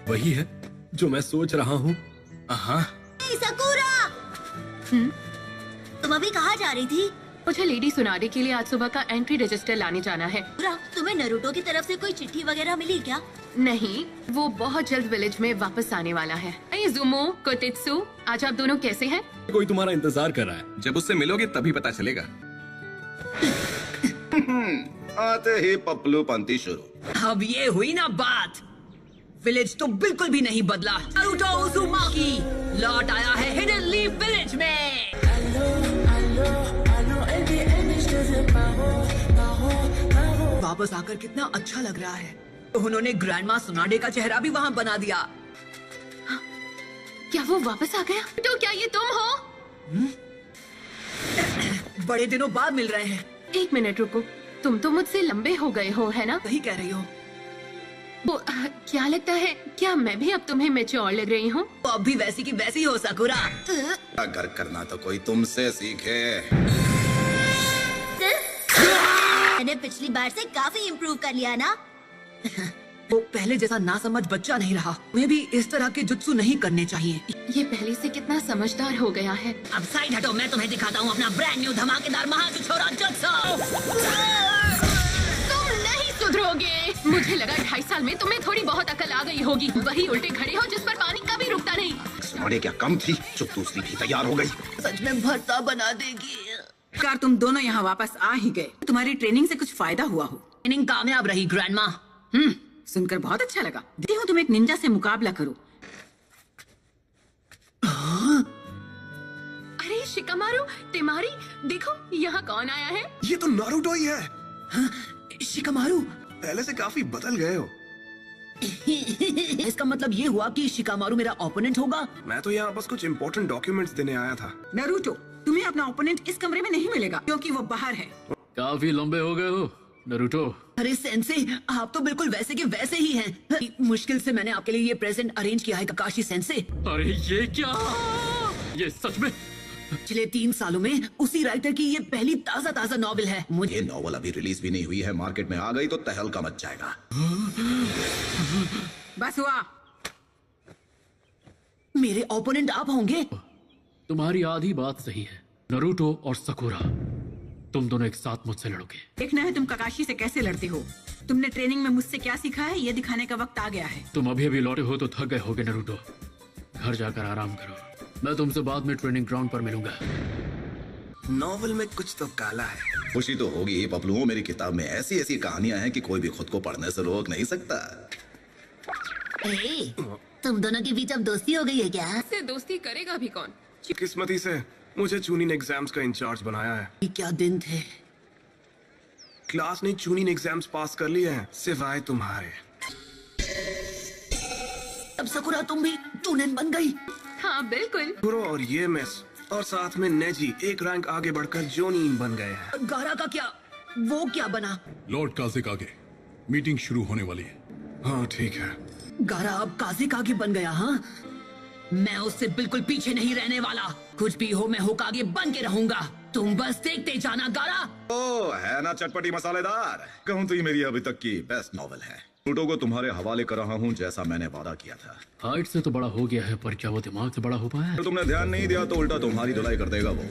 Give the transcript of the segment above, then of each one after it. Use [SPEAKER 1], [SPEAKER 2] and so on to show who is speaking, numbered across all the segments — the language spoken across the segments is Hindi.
[SPEAKER 1] वही है जो मैं सोच रहा हूँ। हाँ,
[SPEAKER 2] सकुरा, तुम अभी कहाँ जा रही थी?
[SPEAKER 3] मुझे लेडी सुनारे के लिए आज सुबह का एंट्री रजिस्टर लाने जाना है।
[SPEAKER 2] तुम्हें नरूटो की तरफ से कोई चिट्ठी वगैरह मिली क्या?
[SPEAKER 3] नहीं, वो बहुत जल्द विलेज में वापस आने वाला है। इजुमो, कोतेत्सु, आज आप दोनों कैसे हैं?
[SPEAKER 1] कोई तुम्हारा इंतजार कर रहा है।
[SPEAKER 4] जब उससे मिलोगे तभी पता चलेगा।
[SPEAKER 5] आते ही पपलू पंती शुरू।
[SPEAKER 6] अब ये हुई ना बात। विलेज तो बिल्कुल भी नहीं बदला। नारुतो उज़ुमाकी लौट आया है हिडन लीफ विलेज में। वापस आकर कितना अच्छा लग रहा है। तो उन्होंने ग्रैंडमा सुनाडे का चेहरा भी वहाँ बना दिया।
[SPEAKER 3] क्या वो वापस आ गया? तो क्या ये तुम हो?
[SPEAKER 6] बड़े दिनों बाद मिल रहे हैं।
[SPEAKER 3] एक मिनट रुको, तुम तो मुझसे लंबे हो गए हो, है ना?
[SPEAKER 6] सही कह रही हो।
[SPEAKER 3] वो क्या लगता है, क्या मैं भी अब तुम्हें मैच्योर लग रही हूँ?
[SPEAKER 6] तो अब भी वैसी की वैसी हो सकुरा।
[SPEAKER 5] अगर करना तो कोई तुमसे सीखे।
[SPEAKER 2] मैंने पिछली बार से काफी इम्प्रूव कर लिया ना।
[SPEAKER 6] वो पहले जैसा नासमझ बच्चा नहीं रहा। उन्हें भी इस तरह के जुत्सु नहीं करने चाहिए।
[SPEAKER 3] ये पहले से कितना समझदार हो गया है।
[SPEAKER 6] अब साइड हटो, मैं तुम्हें दिखाता हूँ अपना ब्रांड न्यू धमाकेदार महाजुछोरा जुत्सु।
[SPEAKER 3] तुम नहीं सुधरोगे। मुझे लगा 2.5 साल में तुम्हें थोड़ी बहुत अकल आ गई होगी। वही उल्टे खड़े हो जिस पर पानी कभी रुकता नहीं।
[SPEAKER 5] सुनाडे क्या कम थी जो दूसरी भी तैयार हो गई।
[SPEAKER 6] सच में भरता बना देगी।
[SPEAKER 7] कार तुम दोनों यहाँ वापस आ ही गए। तुम्हारी ट्रेनिंग से कुछ फायदा हुआ हो?
[SPEAKER 6] ट्रेनिंग कामयाब रही ग्रैंडमा।
[SPEAKER 7] सुनकर बहुत अच्छा लगा। देखती हूँ तुम एक निंजा से मुकाबला करो।
[SPEAKER 3] अरे शिकामारू, तिमारी, देखो यहाँ कौन आया है।
[SPEAKER 4] ये तो नारुतो ही है।
[SPEAKER 6] शिकामारू,
[SPEAKER 4] पहले से काफी बदल गए हो।
[SPEAKER 6] इसका मतलब ये हुआ कि शिकामारू मेरा ओपोनेंट होगा।
[SPEAKER 4] मैं तो यहाँ बस कुछ इम्पोर्टेंट डॉक्यूमेंट्स देने आया था।
[SPEAKER 7] नारुतो, तुम्हें अपना ओपोनेंट इस कमरे में नहीं मिलेगा क्योंकि वो बाहर है।
[SPEAKER 1] काफी लंबे हो गए हो नारुतो।
[SPEAKER 6] अरे सेंसे, आप तो बिल्कुल वैसे के वैसे ही हैं। मुश्किल से मैंने आपके लिए ये प्रेजेंट अरेंज किया है ककाशी सेंसे।
[SPEAKER 1] अरे ये क्या, ये सच में?
[SPEAKER 6] पिछले 3 सालों में उसी राइटर की ये पहली ताजा नॉवेल है।
[SPEAKER 5] ये नॉवल अभी रिलीज भी नहीं हुई है, मार्केट में आ गई तो तहलका मच जाएगा।
[SPEAKER 7] बस हुआ।
[SPEAKER 6] मेरे ओपोनेंट आप होंगे।
[SPEAKER 1] तुम्हारी आधी बात सही है। नारुतो और सकुरा, तुम दोनों एक साथ मुझसे लड़ोगे।
[SPEAKER 7] देखना है तुम ककाशी से कैसे लड़ते हो। तुमने ट्रेनिंग में मुझसे क्या सीखा है ये दिखाने का वक्त आ गया है।
[SPEAKER 1] तुम अभी लौटे हो तो थक गए होगे नारुतो। घर जाकर आराम करो। मैं तुमसे बाद में ट्रेनिंग ग्राउंड पर मिलूंगा।
[SPEAKER 4] नॉवल में कुछ तो काला है।
[SPEAKER 5] खुशी तो होगी ही पपलू, मेरी किताब में ऐसी ऐसी कहानियां हैं कि कोई भी खुद को पढ़ने से रोक नहीं सकता।
[SPEAKER 2] तुम दोनों के बीच अब दोस्ती हो गई है क्या?
[SPEAKER 3] इससे दोस्ती करेगा भी कौन?
[SPEAKER 4] किस्मती से मुझे चूनिन एग्जाम्स का इंचार्ज बनाया है।
[SPEAKER 6] ये क्या दिन थे।
[SPEAKER 4] क्लास ने चूनिन एग्जाम्स पास कर लिए हैं सिवाय तुम्हारे।
[SPEAKER 6] अब सकुरा तुम भी चूनिन बन गई।
[SPEAKER 3] हाँ बिल्कुल।
[SPEAKER 4] पुरो और ये मिस और साथ में नेजी एक रैंक आगे बढ़कर जोनीन बन गए हैं।
[SPEAKER 6] गारा का क्या, वो क्या बना?
[SPEAKER 8] लॉर्ड काजिक आगे मीटिंग शुरू होने वाली है।
[SPEAKER 4] हाँ ठीक है।
[SPEAKER 6] गारा अब काजिक आगे बन गया। हाँ, मैं उससे बिल्कुल पीछे नहीं रहने वाला। कुछ भी हो मैं होकागे बन के रहूंगा। तुम बस देखते जाना गारा।
[SPEAKER 5] ओ है ना चटपटी मसालेदार। कहूँ तो ये मेरी अभी तक की बेस्ट नॉवल है। नारुतो को तुम्हारे हवाले कर रहा हूँ जैसा मैंने वादा किया था।
[SPEAKER 1] हाइट से तो बड़ा हो गया है, पर क्या वो दिमाग से बड़ा हो पाया है?
[SPEAKER 5] तो तुमने ध्यान नहीं दिया तो उल्टा तुम्हारी धुलाई कर देगा वो।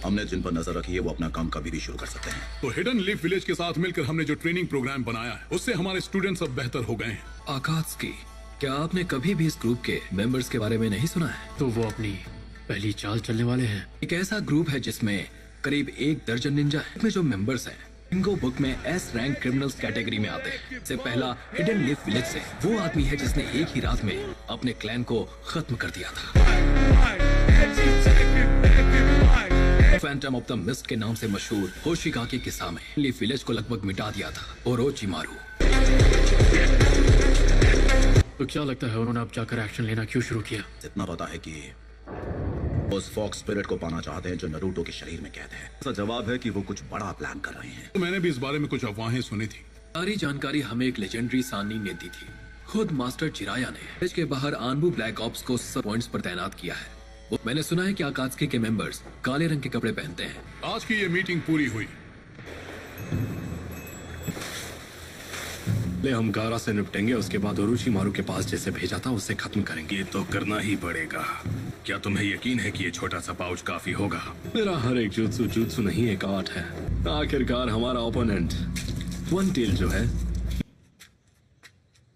[SPEAKER 5] हमने जिन पर नजर रखी है वो अपना काम कभी भी शुरू कर सकते हैं।
[SPEAKER 8] तो हिडन लीफ विलेज के साथ मिलकर हमने जो ट्रेनिंग प्रोग्राम बनाया है उससे हमारे स्टूडेंट्स अब बेहतर हो गए हैं।
[SPEAKER 1] आकात्सुकी, क्या आपने कभी भी इस ग्रुप के मेंबर्स के बारे में नहीं सुना है? तो वो अपनी पहली चाल चलने वाले हैं। एक ऐसा ग्रुप है जिसमें करीब 1 दर्जन निंजा है। में जो मेंबर्स हैं इनको बुक में एस रैंक क्रिमिनल्स कैटेगरी में आते हैं। से पहला हिडन लीफ विलेज से वो आदमी है जिसने एक ही रात में अपने क्लैन को खत्म कर दिया था। फैंटम ऑफ द मिस्ट के नाम से मशहूर होशिगाकी किसामे लीफ विलेज को लगभग मिटा दिया था। ओरोचिमारू। तो क्या लगता है उन्होंने अब जाकर एक्शन लेना क्यों शुरू किया?
[SPEAKER 5] इतना पता है कि उस फॉक्स स्पिरिट को पाना चाहते हैं जो नारुतो के शरीर में कैद है। ऐसा जवाब है कि वो कुछ बड़ा प्लान कर रहे हैं।
[SPEAKER 8] तो मैंने भी इस बारे में कुछ अफवाहें सुनी थी।
[SPEAKER 1] सारी जानकारी हमें एक लेजेंडरी सानी ने दी थी। खुद मास्टर चिराया ने विलेज के बाहर आनबू ब्लैक ऑप्स को सब पॉइंट्स पर तैनात किया है। मैंने सुना है कि आकात्सुकी के मेंबर्स काले रंग के कपड़े पहनते हैं।
[SPEAKER 8] आज की ये मीटिंग पूरी हुई।
[SPEAKER 1] ले हम गारा से निपटेंगे, उसके बाद ओरोचिमारू के पास जैसे भेजा था उससे खत्म करेंगे।
[SPEAKER 8] ये तो करना ही पड़ेगा। क्या तुम्हें यकीन है कि ये छोटा सा पाउच काफी होगा?
[SPEAKER 1] मेरा हर एक जुत्सु जुत्सु नहीं एक आर्ट है। आखिरकार हमारा ओपोनेंट वन टेल जो है।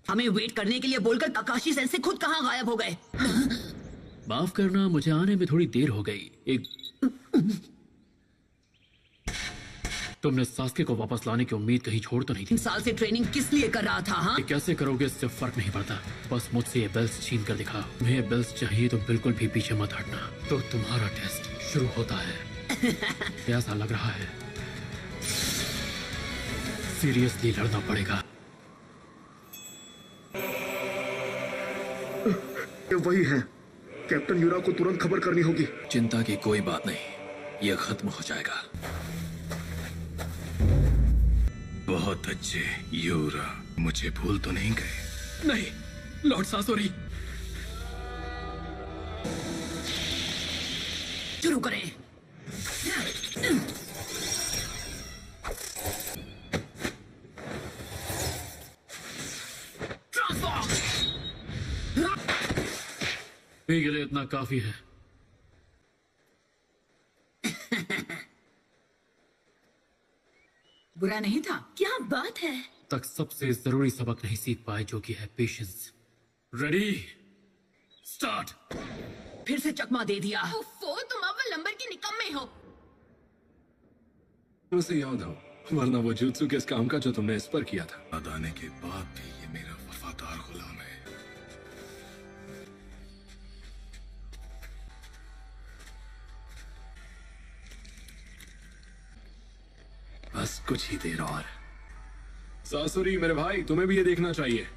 [SPEAKER 6] हमें वेट करने के लिए बोलकर काकाशी सेंसे खुद कहाँ गायब हो गए?
[SPEAKER 1] माफ करना, मुझे आने में थोड़ी देर हो गई। तुमने सास्के को वापस लाने की उम्मीद कहीं छोड़ तो नहीं थी?
[SPEAKER 6] 3 साल से ट्रेनिंग किस लिए कर रहा था? हाँ,
[SPEAKER 1] ये कैसे करोगे इससे फर्क नहीं पड़ता। बस मुझसे ये बेल्ट छीन कर दिखा। तुम्हें ये बेल्ट चाहिए तो बिल्कुल भी पीछे मत हटना। तो तुम्हारा टेस्ट शुरू होता है। ऐसा लग रहा है सीरियसली लड़ना पड़ेगा।
[SPEAKER 4] ये वही है। कैप्टन यूरा को तुरंत खबर करनी होगी।
[SPEAKER 1] चिंता की कोई बात नहीं, यह खत्म हो जाएगा।
[SPEAKER 8] बहुत अच्छे यूरा, मुझे भूल तो नहीं गए?
[SPEAKER 1] नहीं, लॉर्ड सासोरी।
[SPEAKER 6] शुरू करें।
[SPEAKER 1] अभी के लिए इतना काफी है।
[SPEAKER 7] बुरा नहीं था।
[SPEAKER 2] क्या बात है?
[SPEAKER 1] तक सबसे जरूरी सबक नहीं सीख पाए, जो कि है पेशेंस। Ready, start.
[SPEAKER 6] फिर से चकमा दे दिया।
[SPEAKER 3] उफ़्फ़ो, तुम अव्वल नंबर के निकम्मे हो।
[SPEAKER 1] मुझे याद हो, वरना वो जुत्सु किस काम का जो तुमने इस पर किया था।
[SPEAKER 8] याद आने के बाद भी ये मेरा वफादार गुलाम है।
[SPEAKER 1] बस कुछ ही देर और। सासुरी मेरे भाई, तुम्हें भी ये देखना चाहिए।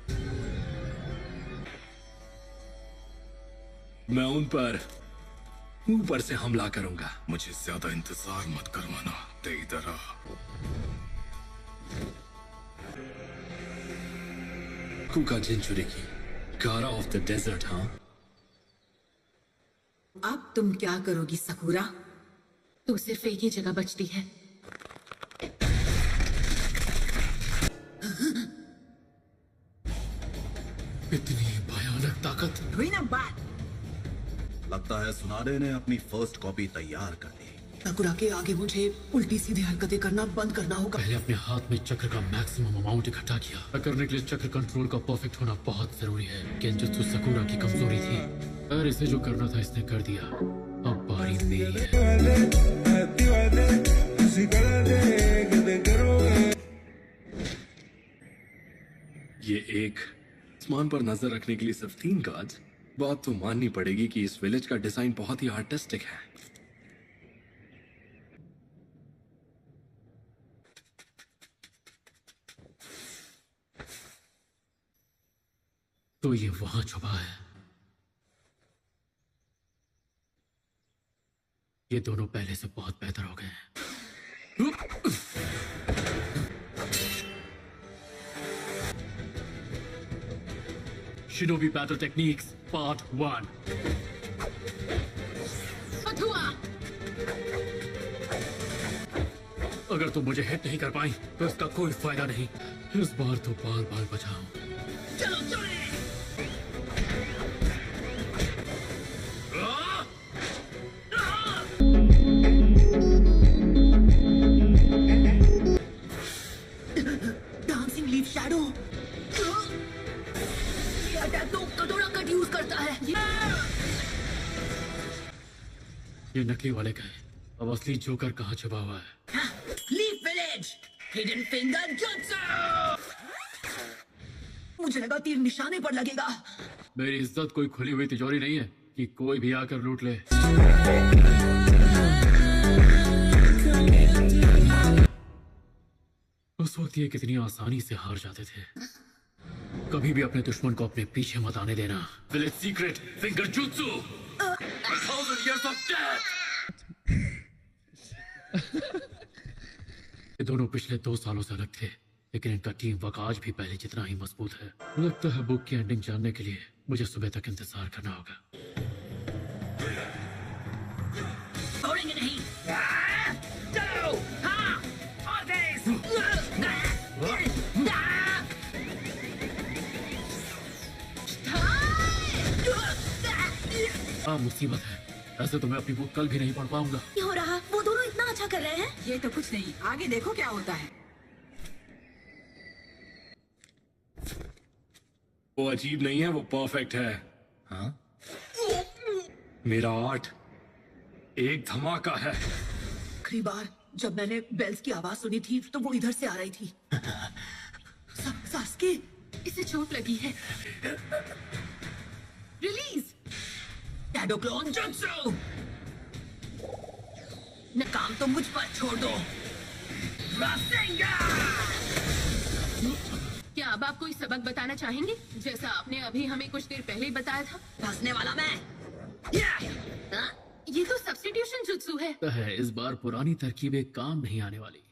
[SPEAKER 1] मैं उन पर ऊपर से हमला करूंगा।
[SPEAKER 8] मुझे ज्यादा इंतजार मत करवाना, ते इधर आ।
[SPEAKER 1] कुका जिंचुरी की गारा ऑफ द डेजर्ट। हाँ,
[SPEAKER 7] अब तुम क्या करोगी सकुरा?
[SPEAKER 3] तो सिर्फ एक ही जगह बचती है।
[SPEAKER 1] इतनी भयानक ताकत।
[SPEAKER 7] हुई ना बात।
[SPEAKER 5] लगता है सुनाडे ने अपनी फर्स्ट कॉपी तैयार कर ली।
[SPEAKER 6] सकुरा के आगे मुझे उल्टी सीधी हरकतें करना बंद करना होगा।
[SPEAKER 1] पहले अपने हाथ में चक्र का मैक्सिमम अमाउंट इकट्ठा किया। ऐसा करने के लिए चक्र कंट्रोल का परफेक्ट होना बहुत जरूरी है। गेंजुत्सु सकुरा की कमजोरी थी, और इसे जो करना था इसने कर दिया। अब बारी मेरी है। ये एक आसमान पर नजर रखने के लिए सिर्फ 3 कार्ड्स। बात तो माननी पड़ेगी कि इस विलेज का डिजाइन बहुत ही आर्टिस्टिक है। तो ये वहां छुपा है। ये दोनों पहले से बहुत बेहतर हो गए हैं। Shinobi Battle Techniques Part 1।
[SPEAKER 3] अथुआ,
[SPEAKER 1] अगर तुम मुझे हिट नहीं कर पाई तो इसका कोई फायदा नहीं। इस बार तो बाल बाल बचाओ।
[SPEAKER 6] चलो चले। Dancing leaf shadow. ये अटैक तो कटोरा कट यूज करता है।
[SPEAKER 1] ये नकली वाले गए, अब असली जोकर कहाँ छुपा हुआ है?
[SPEAKER 6] Leaf village hidden finger jutsu. मुझे लगा तीर निशाने पर लगेगा।
[SPEAKER 1] मेरी इज्जत कोई खुली हुई तिजोरी नहीं है कि कोई भी आकर लूट ले। उस वक्त ये कितनी आसानी से हार जाते थे। कभी भी अपने दुश्मन को अपने पीछे मत आने देना। Village secret finger jutsu, 1000 years of death। ये दोनों पिछले 2 सालों से अलग थे, लेकिन इनका टीम वर्क आज भी पहले जितना ही मजबूत है। लगता है बुक की एंडिंग जानने के लिए मुझे सुबह तक इंतजार करना होगा।
[SPEAKER 6] छोड़ेंगे नहीं। चलो, हाँ, और तेज।
[SPEAKER 1] क्या मुसीबत है। ऐसे तो मैं अपनी बुक कल भी नहीं पढ़ पाऊंगा।
[SPEAKER 2] क्या हो रहा? वो दोनों इतना अच्छा कर रहे हैं।
[SPEAKER 7] ये तो कुछ नहीं, आगे देखो क्या होता है।
[SPEAKER 1] वो अजीब नहीं है, वो परफेक्ट है। हाँ? मेरा आर्ट एक धमाका है।
[SPEAKER 6] आखिरी बार जब मैंने बेल्स की आवाज सुनी थी तो वो इधर से आ रही थी। सास्के,
[SPEAKER 3] इसे चोट लगी है। रिलीज।
[SPEAKER 6] Shadow clone jutsu. न काम तो मुझ पर छोड़ दो।
[SPEAKER 3] क्या अब आप कोई सबक बताना चाहेंगे, जैसा आपने अभी हमें कुछ देर पहले ही बताया था?
[SPEAKER 6] फंसने वाला मैं।
[SPEAKER 3] ये तो सब्स्टिट्यूशन जुत्सु है।
[SPEAKER 1] इस बार पुरानी तरकीबें काम नहीं आने वाली।